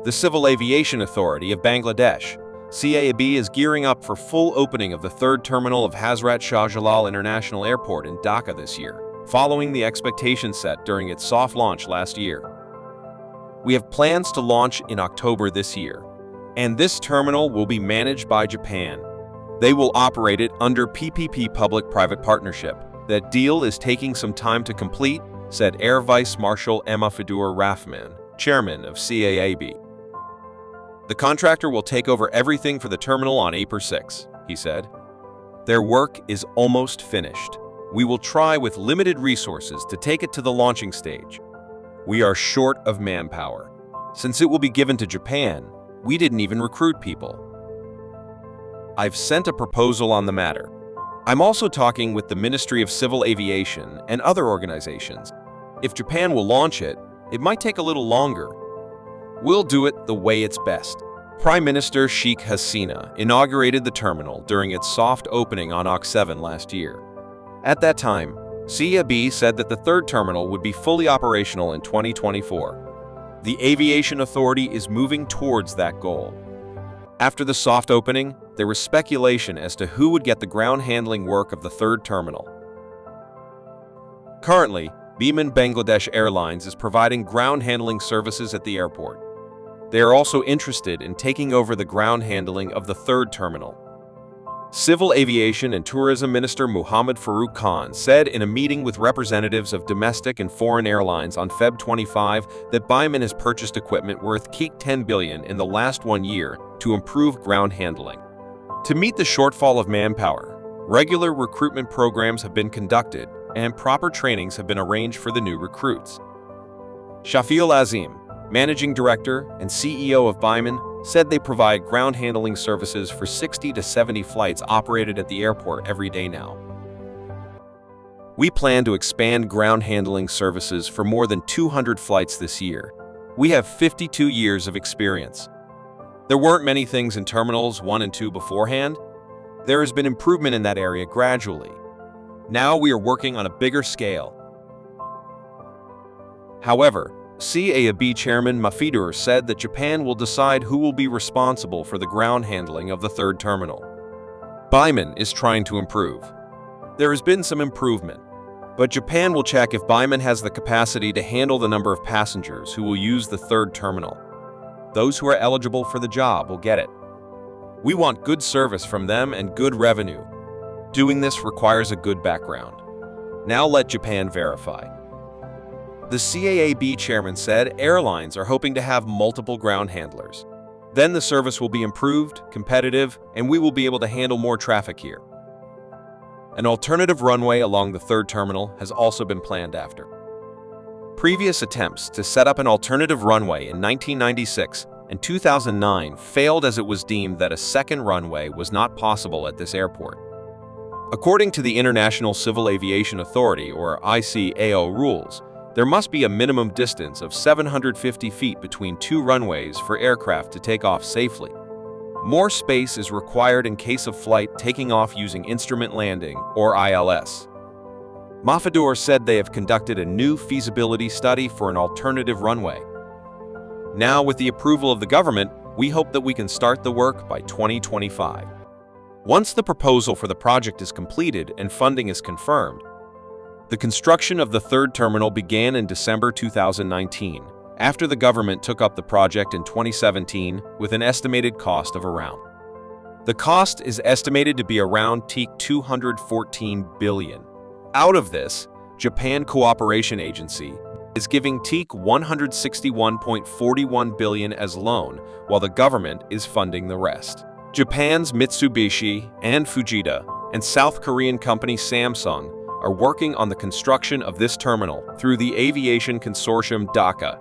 The Civil Aviation Authority of Bangladesh, 𝐂𝐴B, is gearing up for full opening of the third terminal of Hazrat Shahjalal International Airport in Dhaka this year, following the expectations set during its soft launch last year. We have plans to launch in October this year, and this terminal will be managed by Japan. They will operate it under PPP public-private partnership. That deal is taking some time to complete, said Air Vice Marshal 𝐕𝐞𝐫𝐲 Rahman, chairman of 𝐂𝐴B. The contractor will take over everything for the terminal on April 6, he said. Their work is almost finished. We will try with limited resources to take it to the launching stage. We are short of manpower. Since it will be given to Japan, we didn't even recruit people. I've sent a proposal on the matter. I'm also talking with the Ministry of Civil Aviation and other organizations. If Japan will launch it, it might take a little longer. We'll do it the way it's best. Prime Minister Sheikh Hasina inaugurated the terminal during its soft opening on October 7 last year. At that time, 𝐂𝐴B said that the third terminal would be fully operational in 2024. The Aviation Authority is moving towards that goal. After the soft opening, there was speculation as to who would get the ground handling work of the third terminal. Currently, Biman Bangladesh Airlines is providing ground handling services at the airport. They are also interested in taking over the ground handling of the third terminal. Civil Aviation and Tourism Minister Muhammad Farooq Khan said in a meeting with representatives of domestic and foreign airlines on February 25 that Biman has purchased equipment worth $10 billion in the last 1 year to improve ground handling. To meet the shortfall of manpower, regular recruitment programs have been conducted and proper trainings have been arranged for the new recruits. Shafiul Azim, Managing Director and CEO of Biman, said they provide ground handling services for 60 to 70 flights operated at the airport every day now. We plan to expand ground handling services for more than 200 flights this year. We have 52 years of experience. There weren't many things in Terminals 1 and 2 beforehand. There has been improvement in that area gradually. Now we are working on a bigger scale. However, 𝐂𝐴B Chairman Mafidur said that Japan will decide who will be responsible for the ground handling of the third terminal. Biman is trying to improve. There has been some improvement, but Japan will check if Biman has the capacity to handle the number of passengers who will use the third terminal. Those who are eligible for the job will get it. We want good service from them and good revenue. Doing this requires a good background. Now let Japan verify. The 𝐂𝐴B chairman said airlines are hoping to have multiple ground handlers. Then the service will be improved, competitive, and we will be able to handle more traffic here. An alternative runway along the third terminal has also been planned after. Previous attempts to set up an alternative runway in 1996 and 2009 failed as it was deemed that a second runway was not possible at this airport. According to the International Civil Aviation Authority, or ICAO rules, there must be a minimum distance of 750 feet between two runways for aircraft to take off safely. More space is required in case of flight taking off using instrument landing, or ILS. Mafidur said they have conducted a new feasibility study for an alternative runway. Now, with the approval of the government, we hope that we can start the work by 2025. Once the proposal for the project is completed and funding is confirmed, the construction of the third terminal began in December 2019, after the government took up the project in 2017 with an estimated cost of around. The cost is estimated to be around $214 billion. Out of this, Japan Cooperation Agency is giving $161.41 billion as loan, while the government is funding the rest. Japan's Mitsubishi and Fujita and South Korean company Samsung are working on the construction of this terminal through the aviation consortium Dhaka.